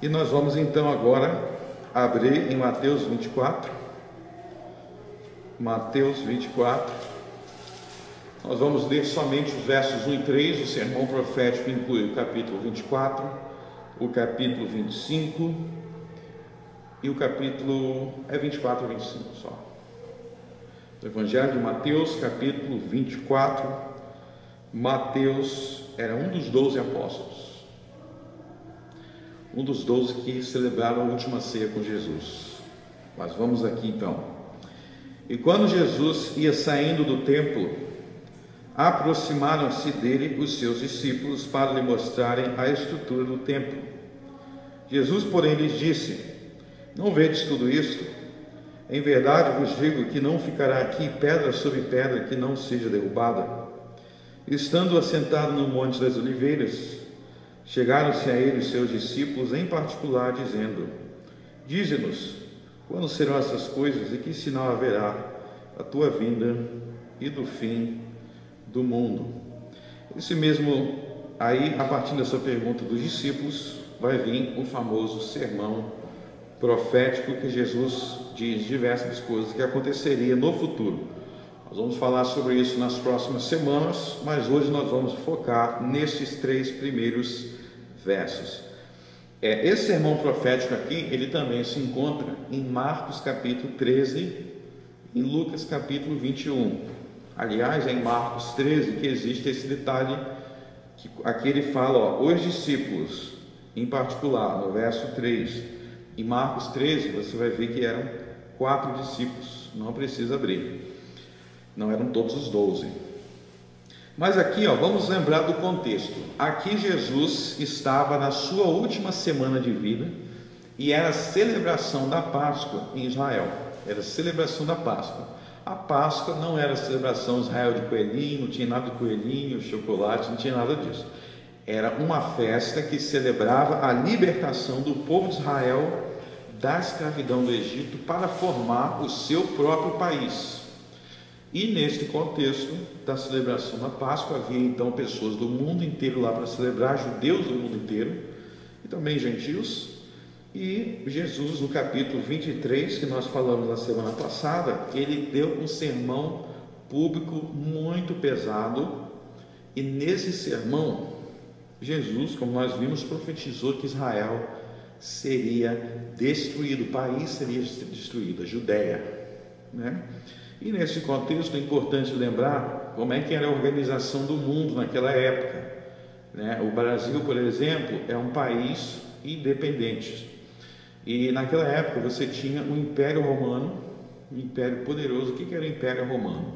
E nós vamos então agora abrir em Mateus 24. Mateus 24. Nós vamos ler somente os versos 1 e 3. O sermão profético inclui o capítulo 24, o capítulo 25 e o capítulo 24 e 25 só. O Evangelho de Mateus, capítulo 24. Mateus era um dos 12 apóstolos, um dos 12 que celebraram a última ceia com Jesus. Mas vamos aqui então. E quando Jesus ia saindo do templo, aproximaram-se dele os seus discípulos para lhe mostrarem a estrutura do templo. Jesus, porém, lhes disse: não vedes tudo isto? Em verdade vos digo que não ficará aqui pedra sobre pedra que não seja derrubada. Estando assentado no Monte das Oliveiras, chegaram-se a ele os seus discípulos em particular, dizendo: dize-nos, quando serão essas coisas e que sinal haverá a tua vinda e do fim do mundo? Esse mesmo aí, a partir dessa pergunta dos discípulos, vai vir o famoso sermão profético que Jesus diz diversas coisas que aconteceria no futuro. Nós vamos falar sobre isso nas próximas semanas, mas hoje nós vamos focar nesses 3 primeiros versos. Esse sermão profético aqui, ele também se encontra em Marcos capítulo 13, em Lucas capítulo 21. Aliás, é em Marcos 13 que existe esse detalhe, que aqui ele fala, os discípulos, em particular, no verso 3. Em Marcos 13, você vai ver que eram 4 discípulos, não precisa abrir, não eram todos os 12. Mas aqui, vamos lembrar do contexto. Aqui Jesus estava na sua última semana de vida e era a celebração da Páscoa em Israel. Era a celebração da Páscoa. A Páscoa não era a celebração de Israel de coelhinho, não tinha nada de coelhinho, chocolate, não tinha nada disso. Era uma festa que celebrava a libertação do povo de Israel da escravidão do Egito para formar o seu próprio país. E neste contexto da celebração da Páscoa, havia então pessoas do mundo inteiro lá para celebrar, judeus do mundo inteiro e também gentios. E Jesus, no capítulo 23, que nós falamos na semana passada, ele deu um sermão público muito pesado. E nesse sermão, Jesus, como nós vimos, profetizou que Israel seria destruído, o país seria destruído, a Judéia, né? E nesse contexto é importante lembrar como é que era a organização do mundo naquela época, né? O Brasil, por exemplo, é um país independente, e naquela época você tinha o Império Romano, um império poderoso. O que era o Império Romano?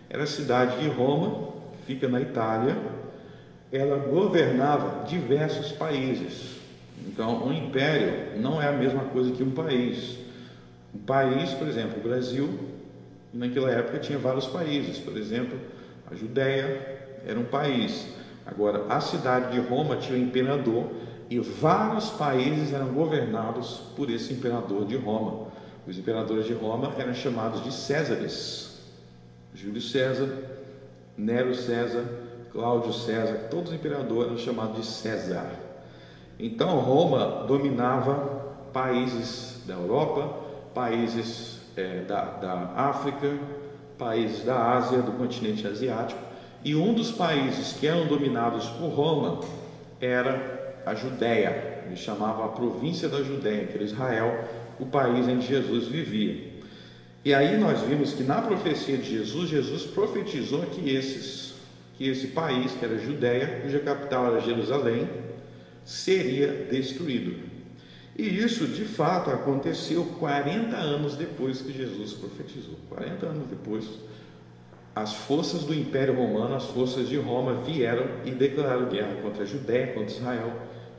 Era a cidade de Roma, que fica na Itália. Ela governava diversos países. Então, um império não é a mesma coisa que um país. Um país, por exemplo, o Brasil, naquela época tinha vários países. Por exemplo, a Judéia era um país. Agora, a cidade de Roma tinha um imperador e vários países eram governados por esse imperador de Roma. Os imperadores de Roma eram chamados de Césares. Júlio César, Nero César, Cláudio César, todos os imperadores eram chamados de César. Então Roma dominava países da Europa, países da África, países da Ásia, do continente asiático, e um dos países que eram dominados por Roma era a Judéia. Eles chamavam a província da Judéia, que era Israel, o país em que Jesus vivia. E aí nós vimos que na profecia de Jesus, Jesus profetizou que esse país, que era a Judéia, cuja capital era Jerusalém, seria destruído. E isso de fato aconteceu 40 anos depois que Jesus profetizou. 40 anos depois, as forças do Império Romano, as forças de Roma vieram e declararam guerra contra a Judéia, contra Israel,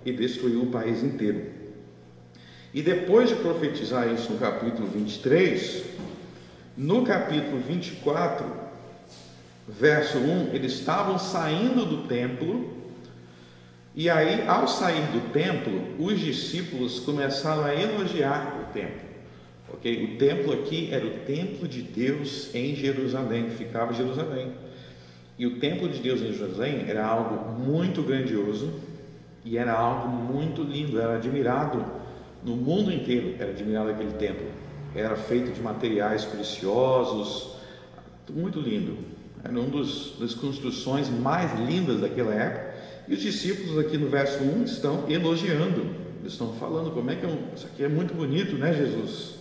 e destruiu o país inteiro. E depois de profetizar isso no capítulo 23, no capítulo 24, verso 1, eles estavam saindo do templo. E aí, ao sair do templo, os discípulos começaram a elogiar o templo. Ok? O templo aqui era o templo de Deus em Jerusalém, que ficava em Jerusalém. E o templo de Deus em Jerusalém era algo muito grandioso e era algo muito lindo, era admirado no mundo inteiro era admirado aquele templo. Era feito de materiais preciosos, muito lindo. Era uma das construções mais lindas daquela época. E os discípulos aqui no verso 1 estão elogiando, eles estão falando como é que isso aqui é muito bonito, né, Jesus?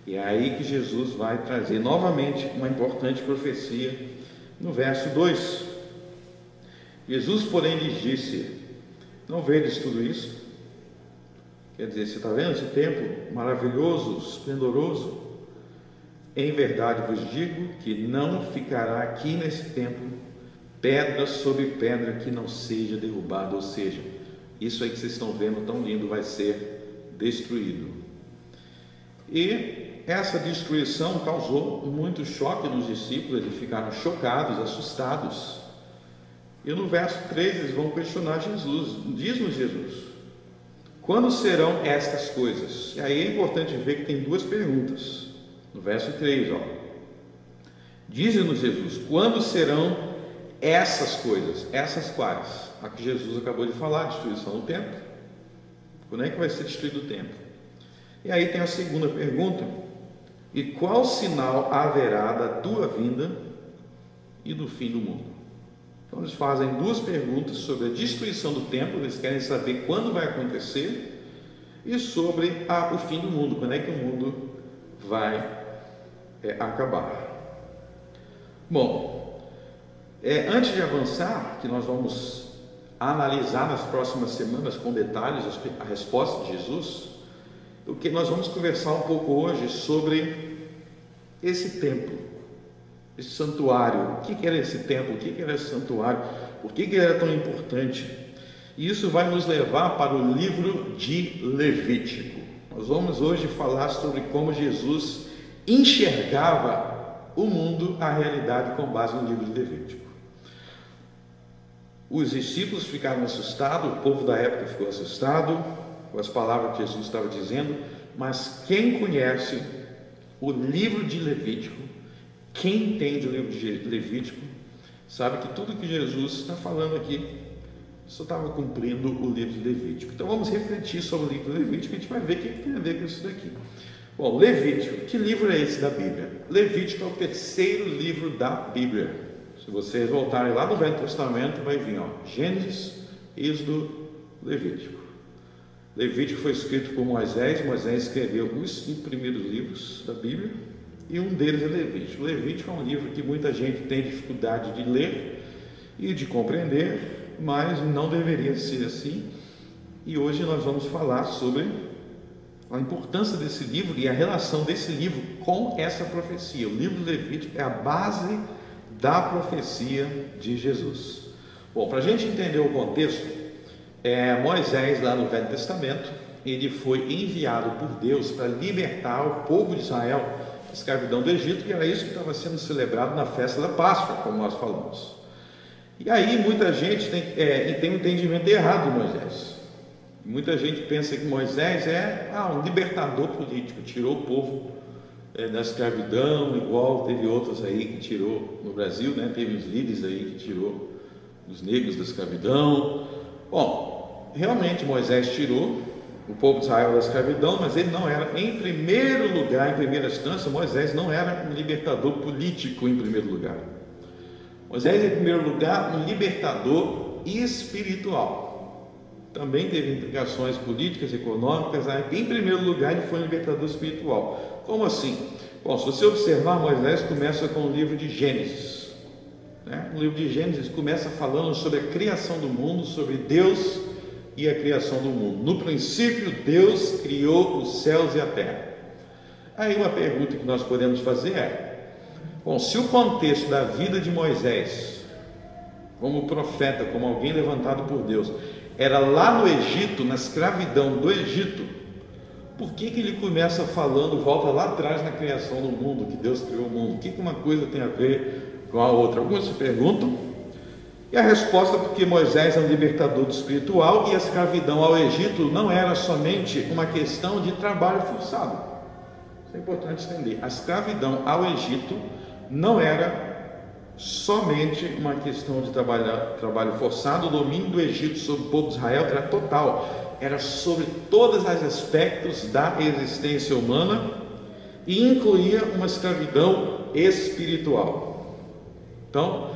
E é aí que Jesus vai trazer novamente uma importante profecia no verso 2. Jesus, porém, lhes disse: não vedes tudo isso? Quer dizer, você está vendo esse templo maravilhoso, esplendoroso? Em verdade vos digo que não ficará aqui nesse templo pedra sobre pedra que não seja derrubada, ou seja, isso aí que vocês estão vendo tão lindo vai ser destruído. E essa destruição causou muito choque nos discípulos, eles ficaram chocados, assustados. E no verso 3 eles vão questionar Jesus. Diz-nos Jesus, quando serão estas coisas? E aí é importante ver que tem duas perguntas. No verso 3, diz-nos Jesus, quando serão essas coisas? Essas quais? A que Jesus acabou de falar, destruição do templo. Quando é que vai ser destruído o templo? E aí tem a segunda pergunta, e qual sinal haverá da tua vinda e do fim do mundo? Então eles fazem duas perguntas sobre a destruição do templo, eles querem saber quando vai acontecer, e sobre o fim do mundo, quando é que o mundo vai acabar. Bom, antes de avançar, que nós vamos analisar nas próximas semanas com detalhes a resposta de Jesus, o que nós vamos conversar um pouco hoje sobre esse templo, esse santuário. O que era esse templo? O que era esse santuário? Por que ele era tão importante? E isso vai nos levar para o livro de Levítico. Nós vamos hoje falar sobre como Jesus enxergava o mundo, a realidade, com base no livro de Levítico. Os discípulos ficaram assustados, o povo da época ficou assustado com as palavras que Jesus estava dizendo, mas quem conhece o livro de Levítico, quem entende o livro de Levítico, sabe que tudo que Jesus está falando aqui só estava cumprindo o livro de Levítico. Então vamos refletir sobre o livro de Levítico, a gente vai ver o que tem a ver com isso daqui. Bom, Levítico, que livro é esse da Bíblia? Levítico é o terceiro livro da Bíblia. Se vocês voltarem lá no Velho Testamento, vai vir Gênesis, Êxodo, Levítico. Levítico foi escrito por Moisés. Moisés escreveu os 5 primeiros livros da Bíblia, e um deles é Levítico. Levítico é um livro que muita gente tem dificuldade de ler e de compreender, mas não deveria ser assim. E hoje nós vamos falar sobre a importância desse livro e a relação desse livro com essa profecia. O livro de Levítico é a base da profecia de Jesus. Bom, para a gente entender o contexto, Moisés, lá no Velho Testamento, ele foi enviado por Deus para libertar o povo de Israel da escravidão do Egito, e era isso que estava sendo celebrado na festa da Páscoa, como nós falamos. E aí muita gente tem um entendimento errado de Moisés. Muita gente pensa que Moisés é um libertador político, tirou o povo da escravidão, igual teve outros aí que tirou no Brasil, né? Teve os líderes aí que tirou os negros da escravidão. Bom, realmente Moisés tirou o povo de Israel da escravidão, mas ele não era, em primeiro lugar, em primeira instância, Moisés não era um libertador político em primeiro lugar. Moisés, em primeiro lugar, um libertador espiritual. Também teve implicações políticas, econômicas, em primeiro lugar ele foi um libertador espiritual. Como assim? Bom, se você observar, Moisés começa com o livro de Gênesis, né? O livro de Gênesis começa falando sobre a criação do mundo, sobre Deus e a criação do mundo. No princípio, Deus criou os céus e a terra. Aí uma pergunta que nós podemos fazer bom, se o contexto da vida de Moisés, como profeta, como alguém levantado por Deus, era lá no Egito, na escravidão do Egito, por que ele começa falando, volta lá atrás na criação do mundo, que Deus criou o mundo? O que uma coisa tem a ver com a outra? Alguns se perguntam, e a resposta é porque Moisés é um libertador espiritual, e a escravidão ao Egito não era somente uma questão de trabalho forçado. Isso é importante entender. A escravidão ao Egito não era somente uma questão de trabalho forçado. O domínio do Egito sobre o povo de Israel era total, era sobre todos os aspectos da existência humana e incluía uma escravidão espiritual. Então,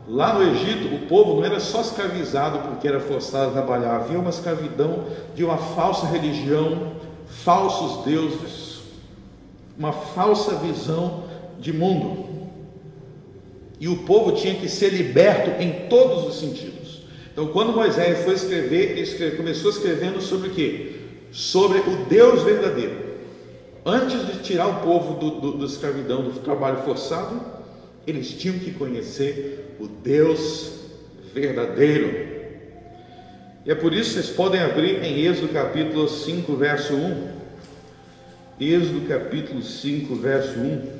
lá no Egito, o povo não era só escravizado porque era forçado a trabalhar, havia uma escravidão de uma falsa religião, falsos deuses, uma falsa visão de mundo. E o povo tinha que ser liberto em todos os sentidos. Então, quando Moisés foi escrever, ele começou escrevendo sobre o quê? Sobre o Deus verdadeiro. Antes de tirar o povo da escravidão, do trabalho forçado, eles tinham que conhecer o Deus verdadeiro. E é por isso que vocês podem abrir em Êxodo capítulo 5, verso 1. Êxodo capítulo 5, verso 1.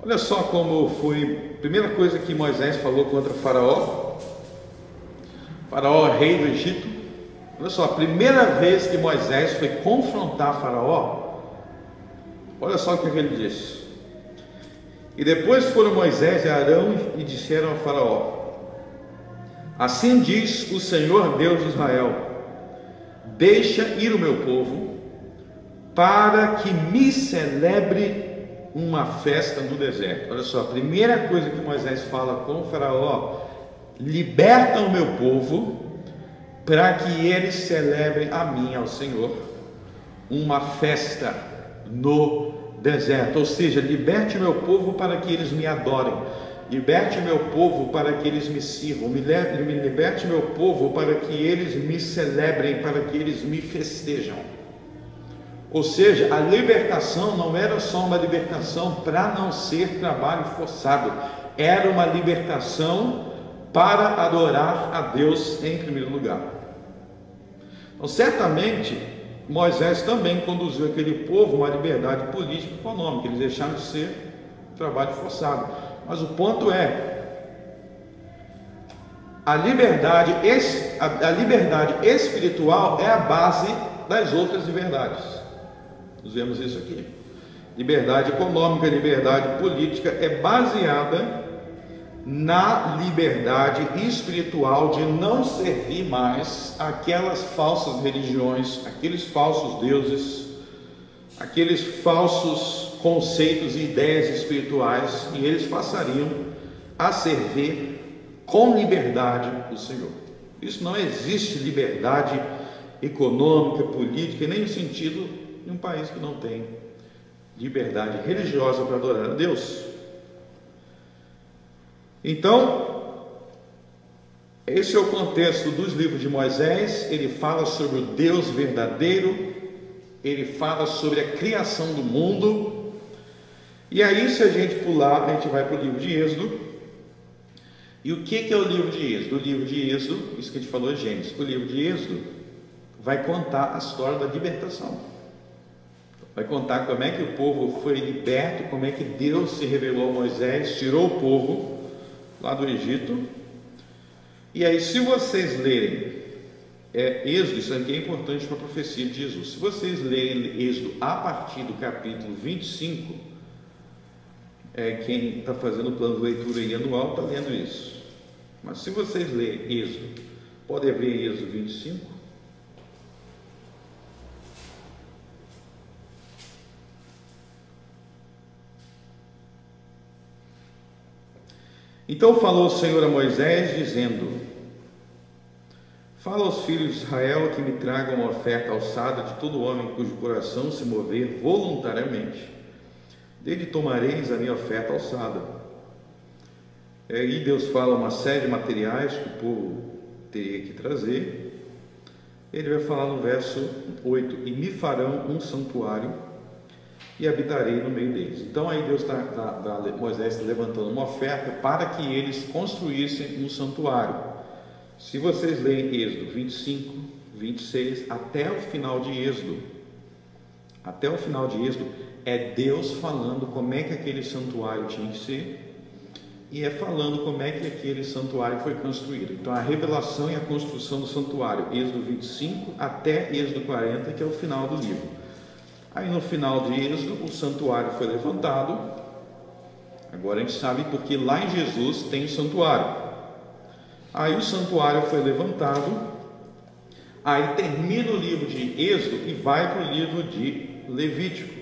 Olha só como foi a primeira coisa que Moisés falou contra Faraó. Faraó, rei do Egito. Olha só, a primeira vez que Moisés foi confrontar Faraó, olha só o que ele disse. E depois foram Moisés e Arão e disseram a Faraó: assim diz o Senhor Deus de Israel: deixa ir o meu povo, para que me celebre uma festa no deserto. Olha só, a primeira coisa que Moisés fala com o Faraó: liberta o meu povo, para que eles celebrem a mim, ao Senhor, uma festa no deserto. Ou seja, liberte o meu povo para que eles me adorem, liberte o meu povo para que eles me sirvam, liberte o meu povo para que eles me celebrem, para que eles me festejam. Ou seja, a libertação não era só uma libertação para não ser trabalho forçado, era uma libertação para adorar a Deus em primeiro lugar. Então, certamente, Moisés também conduziu aquele povo a uma liberdade política e econômica, eles deixaram de ser trabalho forçado. Mas o ponto é, a liberdade espiritual é a base das outras liberdades. Nós vemos isso aqui. Liberdade econômica, liberdade política é baseada na liberdade espiritual de não servir mais aquelas falsas religiões, aqueles falsos deuses, aqueles falsos conceitos e ideias espirituais, e eles passariam a servir com liberdade o Senhor. Isso não existe liberdade econômica, política, nem no sentido de um país que não tem liberdade religiosa para adorar a Deus. Então, esse é o contexto dos livros de Moisés. Ele fala sobre o Deus verdadeiro, ele fala sobre a criação do mundo. E aí, se a gente pular, a gente vai para o livro de Êxodo. E o que é o livro de Êxodo? O livro de Êxodo, isso que a gente falou é Gênesis. O livro de Êxodo vai contar a história da libertação. Vai contar como é que o povo foi liberto, como é que Deus se revelou a Moisés, tirou o povo lá do Egito. E aí, se vocês lerem Êxodo, isso aqui é importante para a profecia de Jesus. Se vocês lerem Êxodo a partir do capítulo 25, quem está fazendo o plano de leitura aí anual está lendo isso. Mas se vocês lerem Êxodo, pode abrir Êxodo 25. Então falou o Senhor a Moisés, dizendo: fala aos filhos de Israel que me tragam uma oferta alçada de todo homem cujo coração se mover voluntariamente. Dele tomareis a minha oferta alçada. E Deus fala uma série de materiais que o povo teria que trazer. Ele vai falar no verso 8: e me farão um santuário e habitarei no meio deles. Então aí Moisés está levantando uma oferta para que eles construíssem um santuário. Se vocês lerem Êxodo 25, 26, até o final de Êxodo, é Deus falando como é que aquele santuário tinha que ser, e é falando como é que aquele santuário foi construído. Então a revelação e a construção do santuário, Êxodo 25 até Êxodo 40, que é o final do livro. Aí no final de Êxodo, o santuário foi levantado. Agora a gente sabe porque lá em Jesus tem o santuário. Aí o santuário foi levantado. Aí termina o livro de Êxodo e vai para o livro de Levítico.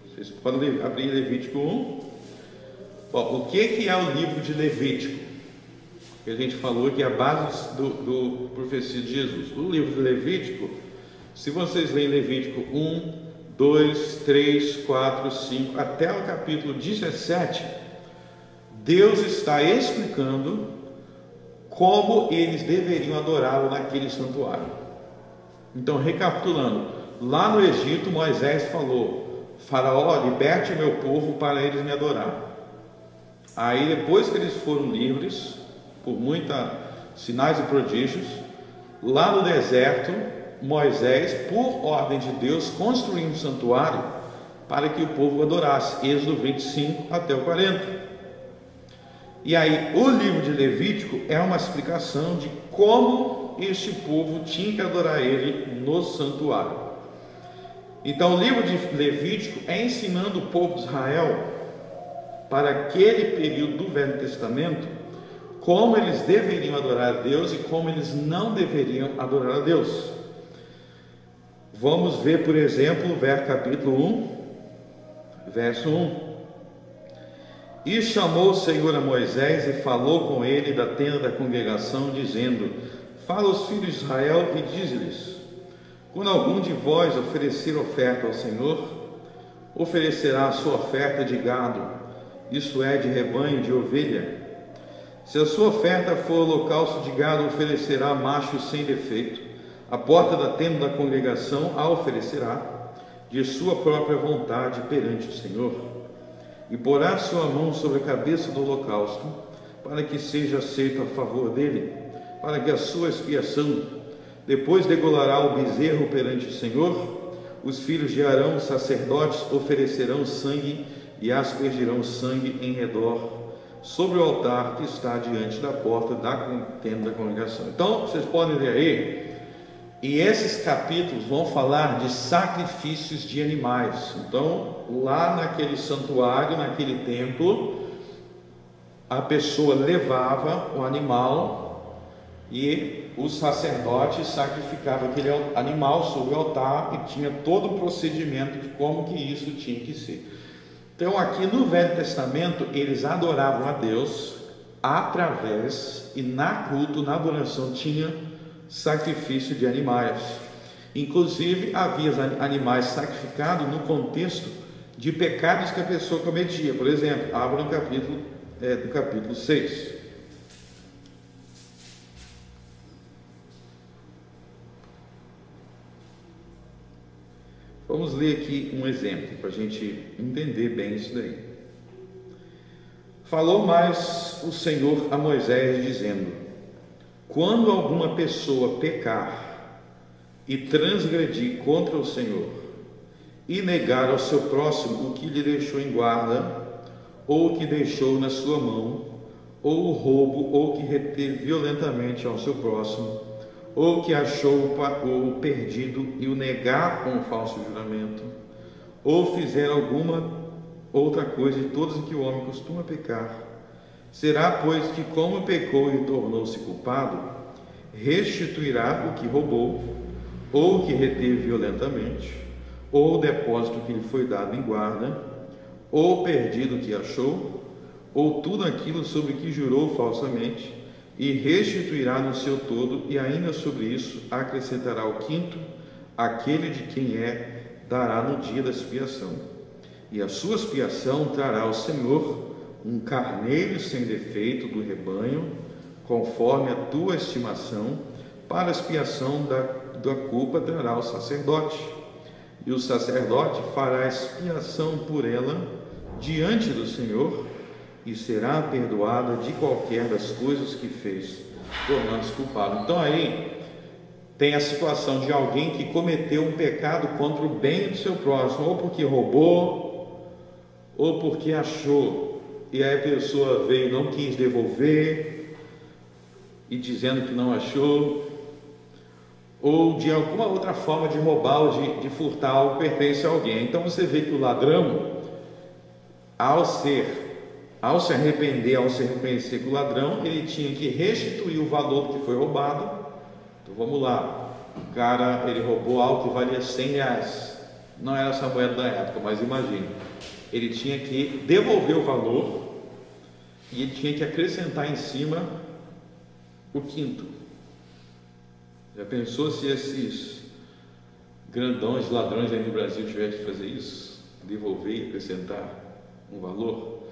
Vocês podem abrir Levítico 1. Bom, o que é o livro de Levítico? Que a gente falou que é a base do profecia de Jesus. O livro de Levítico, se vocês lerem Levítico 1, 2, 3, 4, 5, até o capítulo 17, Deus está explicando como eles deveriam adorá-lo naquele santuário. Então, recapitulando, lá no Egito, Moisés falou: Faraó, liberte o meu povo para eles me adorar. Aí, depois que eles foram livres, por muitos sinais e prodígios, lá no deserto, Moisés, por ordem de Deus, construiu um santuário para que o povo adorasse. Êxodo 25 até o 40. E aí, o livro de Levítico é uma explicação de como este povo tinha que adorar ele no santuário. Então, o livro de Levítico é ensinando o povo de Israel, para aquele período do Velho Testamento, como eles deveriam adorar a Deus e como eles não deveriam adorar a Deus. Vamos ver, por exemplo, capítulo 1, verso 1. E chamou o Senhor a Moisés e falou com ele da tenda da congregação, dizendo: Fala aos filhos de Israel e dize-lhes: Quando algum de vós oferecer oferta ao Senhor, oferecerá a sua oferta de gado, isto é, de rebanho, de ovelha. Se a sua oferta for holocausto de gado, oferecerá macho sem defeito. A porta da tenda da congregação a oferecerá, de sua própria vontade perante o Senhor. E porá sua mão sobre a cabeça do holocausto, para que seja aceito a favor dele, para que a sua expiação. Depois degolará o bezerro perante o Senhor. Os filhos de Arão, sacerdotes, oferecerão sangue e aspergirão sangue em redor, sobre o altar que está diante da porta da tenda da congregação. Então, vocês podem ver aí, e esses capítulos vão falar de sacrifícios de animais. Então, lá naquele santuário, naquele templo, a pessoa levava o animal e os sacerdotes sacrificavam aquele animal sobre o altar e tinha todo o procedimento de como que isso tinha que ser. Então, aqui no Velho Testamento, eles adoravam a Deus através, e na culto, na adoração, tinha sacrifício de animais. Inclusive, havia animais sacrificados no contexto de pecados que a pessoa cometia. Por exemplo, abra no capítulo 6. Vamos ler aqui um exemplo, para a gente entender bem isso daí. Falou mais o Senhor a Moisés, dizendo: Quando alguma pessoa pecar e transgredir contra o Senhor, e negar ao seu próximo o que lhe deixou em guarda, ou o que deixou na sua mão, ou o roubo, ou que reteve violentamente ao seu próximo, ou que achou o perdido e o negar com um falso juramento, ou fizer alguma outra coisa de todas em que o homem costuma pecar, será, pois, que como pecou e tornou-se culpado, restituirá o que roubou, ou o que reteve violentamente, ou o depósito que lhe foi dado em guarda, ou o perdido que achou, ou tudo aquilo sobre que jurou falsamente, e restituirá no seu todo, e ainda sobre isso acrescentará o quinto, aquele de quem dará no dia da expiação. E a sua expiação trará ao Senhor um carneiro sem defeito do rebanho, conforme a tua estimação, para a expiação da culpa trará o sacerdote. E o sacerdote fará expiação por ela diante do Senhor, e será perdoada de qualquer das coisas que fez, tornando-se culpado. Então aí tem a situação de alguém que cometeu um pecado contra o bem do seu próximo, ou porque roubou, ou porque achou, e aí a pessoa veio e não quis devolver, e dizendo que não achou, ou de alguma outra forma de roubar ou de furtar algo que pertence a alguém. Então você vê que o ladrão, ao se arrepender, ao se reconhecer que o ladrão, ele tinha que restituir o valor que foi roubado. Então vamos lá, o cara, ele roubou algo que valia R$100, não era essa moeda da época, mas imagine, ele tinha que devolver o valor e ele tinha que acrescentar em cima o quinto. Já pensou se esses grandões ladrões aí no Brasil tivessem que fazer isso? Devolver e acrescentar um valor?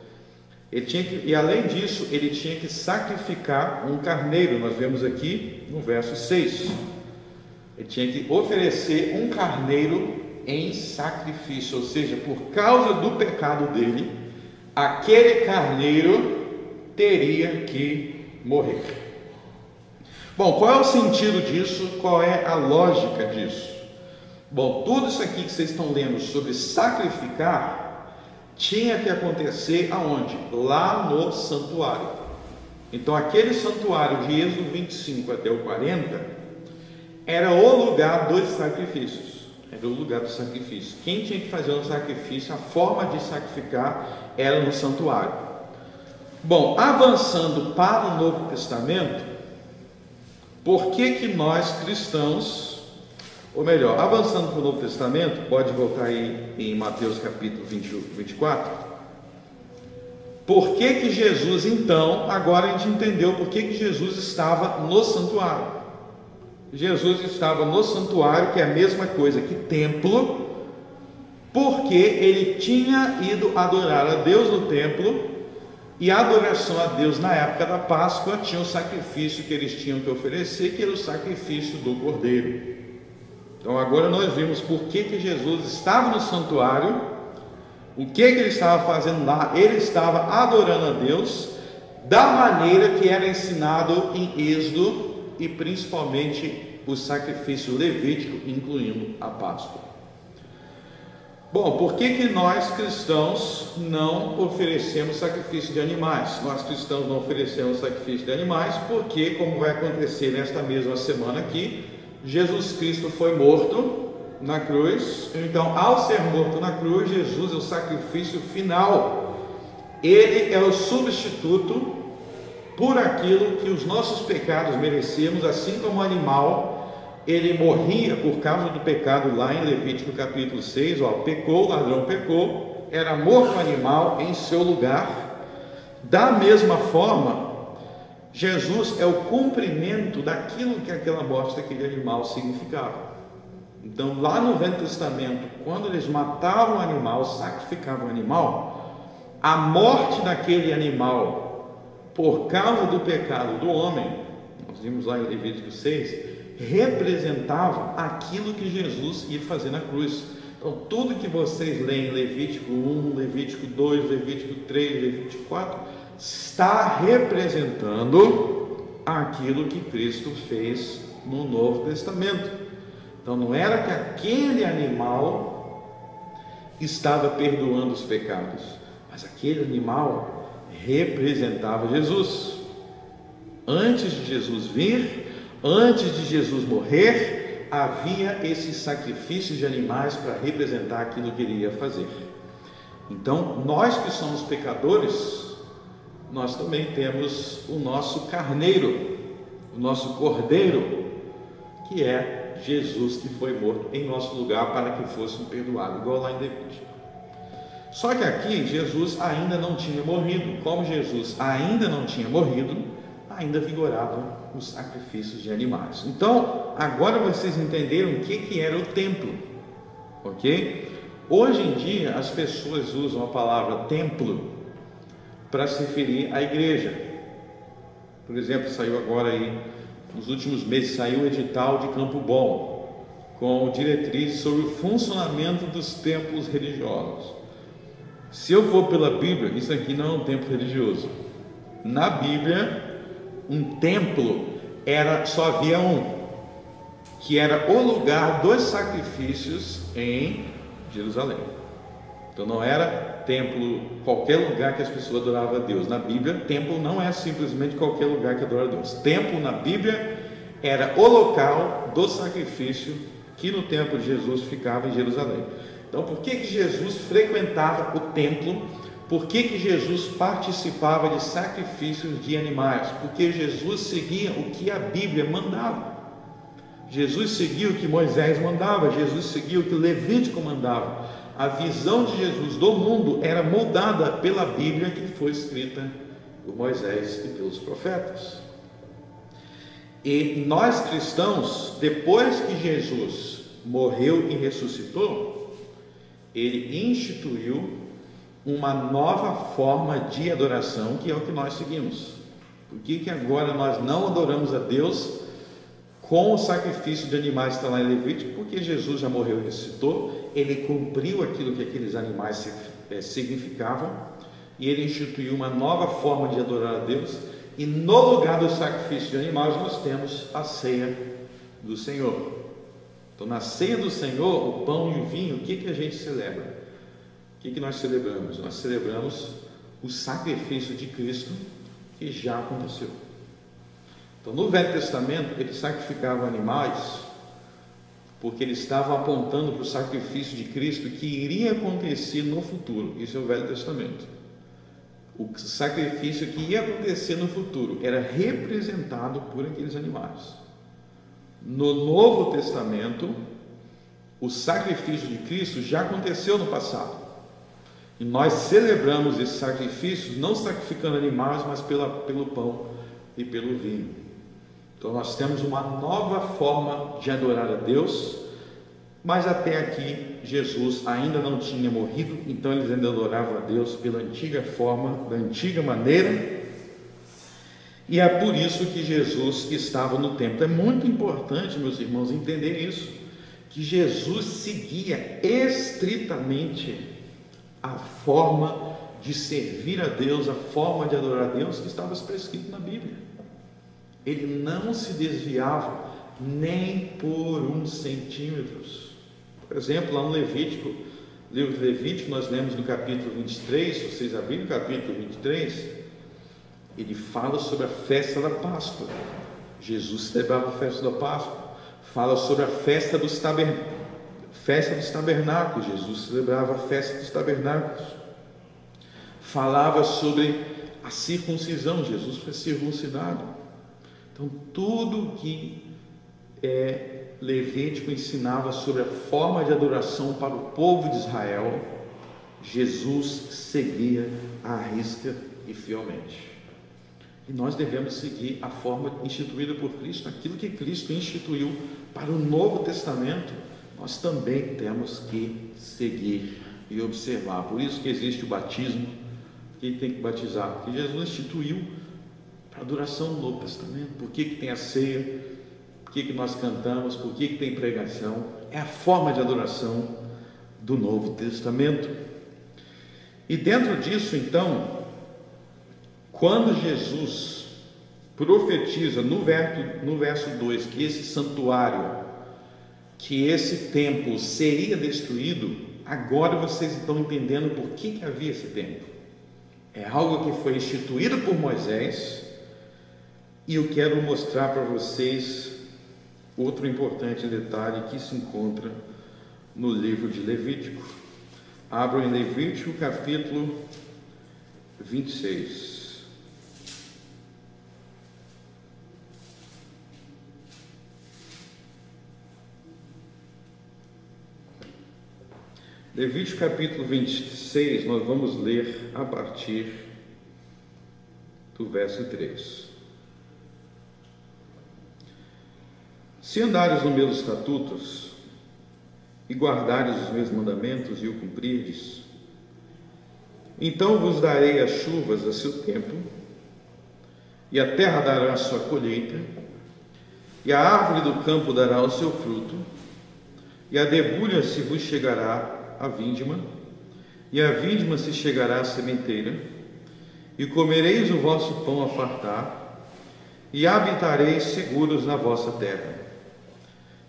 Ele tinha que, e além disso, ele tinha que sacrificar um carneiro. Nós vemos aqui no verso 6. Ele tinha que oferecer um carneiro em sacrifício, ou seja, por causa do pecado dele, aquele carneiro teria que morrer. Bom, qual é o sentido disso? Qual é a lógica disso? Bom, tudo isso aqui que vocês estão lendo sobre sacrificar tinha que acontecer aonde? Lá no santuário. Então aquele santuário de Êxodo 25 até o 40 era o lugar dos sacrifícios. Era o lugar do sacrifício. Quem tinha que fazer um sacrifício, a forma de sacrificar era no santuário. Bom, avançando para o Novo Testamento, por que nós cristãos, ou melhor, avançando para o Novo Testamento, pode voltar aí em Mateus capítulo 24. Por que Jesus então, agora a gente entendeu por que Jesus estava no santuário. Jesus estava no santuário, que é a mesma coisa que templo, porque ele tinha ido adorar a Deus no templo. E a adoração a Deus na época da Páscoa tinha o sacrifício que eles tinham que oferecer, que era o sacrifício do Cordeiro. Então agora nós vimos por que Jesus estava no santuário, o que ele estava fazendo lá. Ele estava adorando a Deus da maneira que era ensinado em Êxodo e principalmente o sacrifício levítico, incluindo a Páscoa. Bom, por que nós cristãos não oferecemos sacrifício de animais? Nós cristãos não oferecemos sacrifício de animais porque, como vai acontecer nesta mesma semana aqui, Jesus Cristo foi morto na cruz. Então, ao ser morto na cruz, Jesus é o sacrifício final. Ele é o substituto por aquilo que os nossos pecados merecemos, assim como o animal. Ele morria por causa do pecado lá em Levítico capítulo 6, pecou, o ladrão pecou, era morto o animal em seu lugar. Da mesma forma, Jesus é o cumprimento daquilo que aquela morte daquele animal significava. Então lá no Velho Testamento, quando eles matavam o animal, sacrificavam o animal, a morte daquele animal por causa do pecado do homem, nós vimos lá em Levítico 6, representava aquilo que Jesus ia fazer na cruz. Então tudo que vocês leem em Levítico 1, Levítico 2, Levítico 3, Levítico 4 está representando aquilo que Cristo fez no Novo Testamento. Então não era que aquele animal estava perdoando os pecados, mas aquele animal representava Jesus. Antes de Jesus vir, antes de Jesus morrer, havia esses sacrifícios de animais para representar aquilo que ele ia fazer. Então, nós que somos pecadores, nós também temos o nosso carneiro, o nosso cordeiro, que é Jesus, que foi morto em nosso lugar para que fosse perdoado, igual lá em Levítico. Só que aqui Jesus ainda não tinha morrido. Como Jesus ainda não tinha morrido, ainda vigoravam os sacrifícios de animais. Então, agora vocês entenderam o que era o templo, ok? Hoje em dia, as pessoas usam a palavra templo para se referir à igreja. Por exemplo, saiu agora aí, nos últimos meses, saiu o edital de Campo Bom, com diretrizes sobre o funcionamento dos templos religiosos. Se eu for pela Bíblia, isso aqui não é um templo religioso. Na Bíblia, um templo só havia um, que era o lugar dos sacrifícios em Jerusalém. Então não era templo, qualquer lugar que as pessoas adoravam a Deus. Na Bíblia, templo não é simplesmente qualquer lugar que adora a Deus. Templo na Bíblia era o local do sacrifício que no tempo de Jesus ficava em Jerusalém. Então, por que Jesus frequentava o templo? Por que Jesus participava de sacrifícios de animais? Porque Jesus seguia o que a Bíblia mandava. Jesus seguia o que Moisés mandava, Jesus seguia o que Levítico mandava. A visão de Jesus do mundo era moldada pela Bíblia que foi escrita por Moisés e pelos profetas. E nós cristãos, depois que Jesus morreu e ressuscitou, ele instituiu uma nova forma de adoração, que é o que nós seguimos. Por que agora nós não adoramos a Deus com o sacrifício de animais que está lá em Levítico? Porque Jesus já morreu e ressuscitou, ele cumpriu aquilo que aqueles animais significavam, e ele instituiu uma nova forma de adorar a Deus, e no lugar do sacrifício de animais nós temos a ceia do Senhor. Então, na ceia do Senhor, o pão e o vinho, o que a gente celebra? O que nós celebramos? Nós celebramos o sacrifício de Cristo que já aconteceu. Então, no Velho Testamento, eles sacrificavam animais porque eles estavam apontando para o sacrifício de Cristo que iria acontecer no futuro. Isso é o Velho Testamento. O sacrifício que ia acontecer no futuro era representado por aqueles animais. No Novo Testamento, o sacrifício de Cristo já aconteceu no passado. E nós celebramos esse sacrifício não sacrificando animais, mas pelo pão e pelo vinho. Então nós temos uma nova forma de adorar a Deus, mas até aqui Jesus ainda não tinha morrido, então eles ainda adoravam a Deus pela antiga forma, da antiga maneira, e é por isso que Jesus estava no templo. É muito importante, meus irmãos, entender isso, que Jesus seguia estritamente a forma de servir a Deus, a forma de adorar a Deus que estava prescrito na Bíblia. Ele não se desviava nem por 1 centímetro. Por exemplo, lá no Levítico, livro de Levítico, nós lemos no capítulo 23, se vocês abrirem o capítulo 23, ele fala sobre a festa da Páscoa. Jesus celebrava a festa da Páscoa. Fala sobre a festa dos tabernáculos. Jesus celebrava a festa dos tabernáculos. Falava sobre a circuncisão. Jesus foi circuncidado. Então, tudo que Levítico ensinava sobre a forma de adoração para o povo de Israel, Jesus seguia à risca e fielmente. E nós devemos seguir a forma instituída por Cristo, aquilo que Cristo instituiu para o Novo Testamento, nós também temos que seguir e observar. Por isso que existe o batismo, que tem que batizar, porque Jesus instituiu para a adoração do Novo Testamento. Por que tem a ceia? Por que nós cantamos? Por que tem pregação? É a forma de adoração do Novo Testamento. E dentro disso, então, quando Jesus profetiza no verso 2 que esse santuário, que esse templo seria destruído, agora vocês estão entendendo por que havia esse templo. É algo que foi instituído por Moisés, e eu quero mostrar para vocês outro importante detalhe que se encontra no livro de Levítico. Abram em Levítico capítulo 26. Levítico capítulo 26, nós vamos ler a partir do verso 3. Se andares nos meus estatutos e guardares os meus mandamentos e o cumprirdes, então vos darei as chuvas a seu tempo, e a terra dará a sua colheita, e a árvore do campo dará o seu fruto, e a debulha se vos chegará a vindima, e a vindima se chegará à sementeira, e comereis o vosso pão a fartar, e habitareis seguros na vossa terra.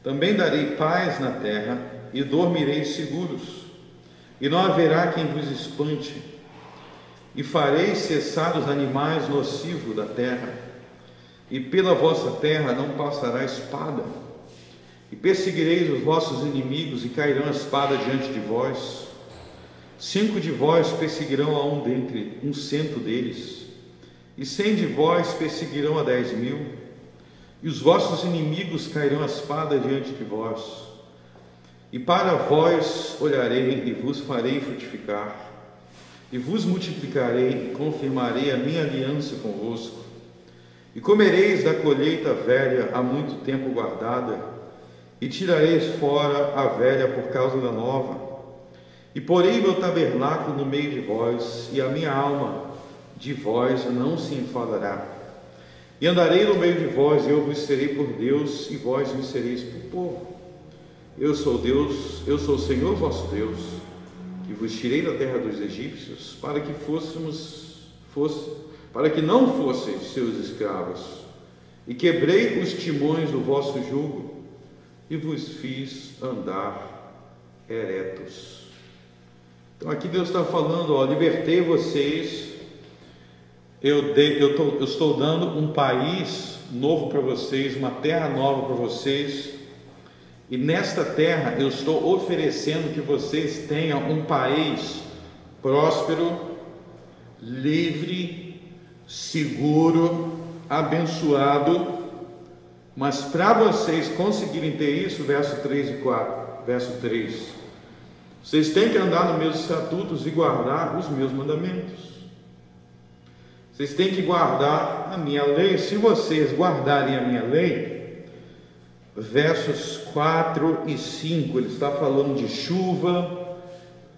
Também darei paz na terra, e dormireis seguros, e não haverá quem vos espante, e farei cessar os animais nocivos da terra, e pela vossa terra não passará espada. E perseguireis os vossos inimigos, e cairão a espada diante de vós. 5 de vós perseguirão a um dentre 100 deles, e 100 de vós perseguirão a 10.000, e os vossos inimigos cairão a espada diante de vós. E para vós olharei e vos farei frutificar, e vos multiplicarei e confirmarei a minha aliança convosco. E comereis da colheita velha há muito tempo guardada, e tirareis fora a velha por causa da nova. E porei meu tabernáculo no meio de vós, e a minha alma de vós não se enfadará. E andarei no meio de vós, e eu vos serei por Deus, e vós me sereis por povo. Eu sou Deus, eu sou o Senhor vosso Deus, que vos tirei da terra dos egípcios, para que não fosseis seus escravos, e quebrei os timões do vosso jugo, e vos fiz andar eretos. Então aqui Deus está falando, ó, libertei vocês, eu estou dando um país novo para vocês, uma terra nova para vocês, e nesta terra eu estou oferecendo que vocês tenham um país próspero, livre, seguro, abençoado. Mas para vocês conseguirem ter isso, verso 3 e 4, verso 3, vocês têm que andar nos meus estatutos e guardar os meus mandamentos. Vocês têm que guardar a minha lei. Se vocês guardarem a minha lei, versos 4 e 5, ele está falando de chuva,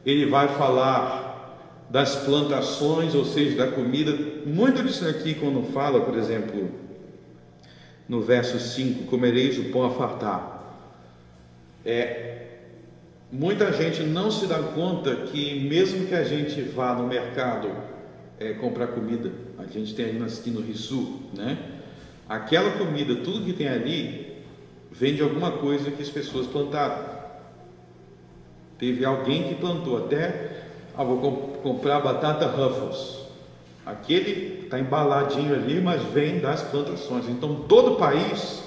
ele vai falar das plantações, ou seja, da comida. Muito disso aqui, quando fala, por exemplo, no verso 5, comereis o pão a fartar. Muita gente não se dá conta que mesmo que a gente vá no mercado comprar comida, a gente tem ali aqui no Rio Sul, né? Aquela comida, tudo que tem ali, vem de alguma coisa que as pessoas plantaram. Teve alguém que plantou, até, vou comprar batata Ruffles. Aquele está embaladinho ali, mas vem das plantações. Então todo país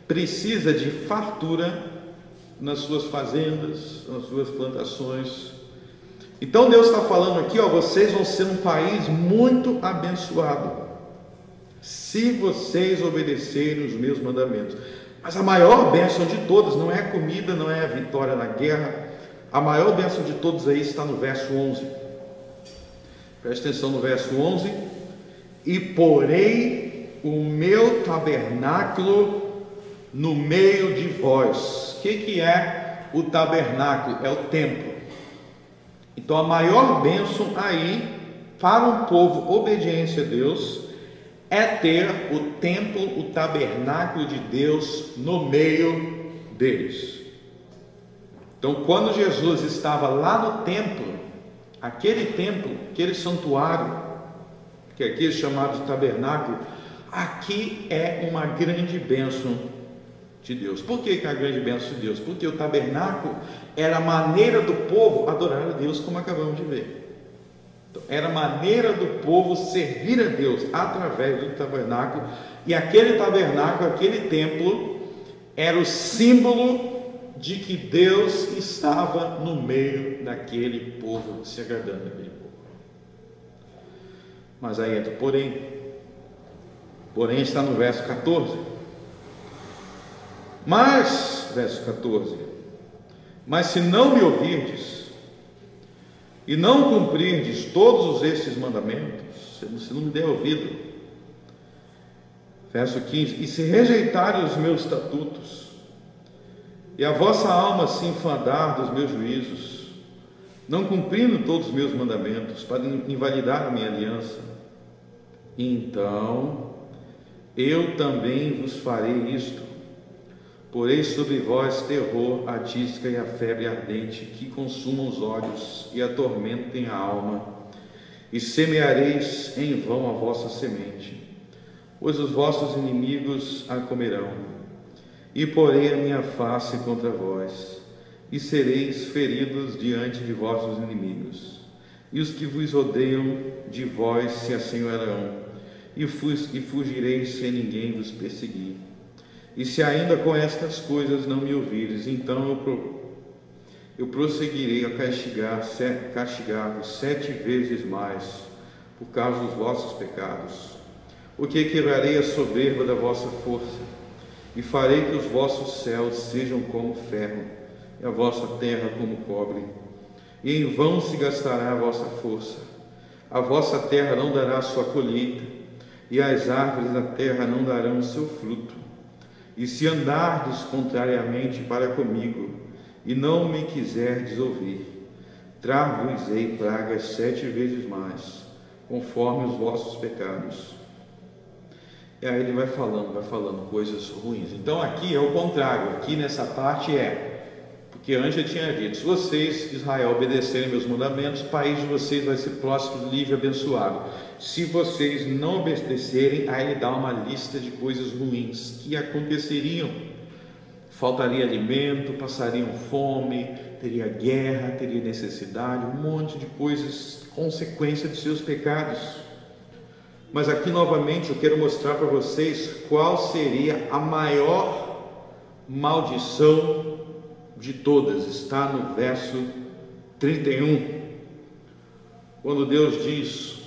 precisa de fartura nas suas fazendas, nas suas plantações. Então Deus está falando aqui, ó, vocês vão ser um país muito abençoado se vocês obedecerem os meus mandamentos. Mas a maior bênção de todas não é a comida, não é a vitória na guerra. A maior bênção de todos aí está no verso 11. Preste atenção no verso 11. E porei o meu tabernáculo no meio de vós. O que é o tabernáculo? É o templo. Então a maior bênção aí para um povo obediente a Deus é ter o templo, o tabernáculo de Deus no meio deles. Então quando Jesus estava lá no templo, aquele santuário, que aqui é chamado de tabernáculo, aqui é uma grande bênção de Deus. Por que é a grande bênção de Deus? Porque o tabernáculo era a maneira do povo adorar a Deus, como acabamos de ver. Então, era a maneira do povo servir a Deus através do tabernáculo, e aquele tabernáculo, aquele templo, era o símbolo de que Deus estava no meio daquele povo, se agradando daquele povo. Mas aí entra o porém está no verso 14. Mas, verso 14, mas se não me ouvirdes e não cumprirdes todos esses mandamentos, se não me der ouvido, verso 15, e se rejeitarem os meus estatutos, e a vossa alma se enfadar dos meus juízos, não cumprindo todos os meus mandamentos, para invalidar a minha aliança, então eu também vos farei isto: porei sobre vós terror, a tísica e a febre ardente, que consumam os olhos e atormentem a alma, e semeareis em vão a vossa semente, pois os vossos inimigos a comerão. E porei a minha face contra vós, e sereis feridos diante de vossos inimigos, e os que vos odeiam de vós se assenhorearão, e fugirei sem ninguém vos perseguir. E se ainda com estas coisas não me ouvires, então eu prosseguirei a castigar-vos 7 vezes mais por causa dos vossos pecados. Porque quebrarei a soberba da vossa força e farei que os vossos céus sejam como ferro e a vossa terra como cobre. E em vão se gastará a vossa força. A vossa terra não dará sua colheita, e as árvores da terra não darão seu fruto. E se andardes contrariamente para comigo, e não me quiserdes ouvir, trago-vos-ei pragas 7 vezes mais, conforme os vossos pecados. E aí ele vai falando coisas ruins. Então aqui é o contrário, aqui nessa parte porque antes eu tinha dito, se vocês, Israel, obedecerem meus mandamentos, o país de vocês vai ser próspero, livre e abençoado. Se vocês não obedecerem, aí ele dá uma lista de coisas ruins que aconteceriam. Faltaria alimento, passariam fome, teria guerra, teria necessidade, um monte de coisas, consequência de seus pecados. Mas aqui novamente eu quero mostrar para vocês qual seria a maior maldição de todas. Está no verso 31, quando Deus diz: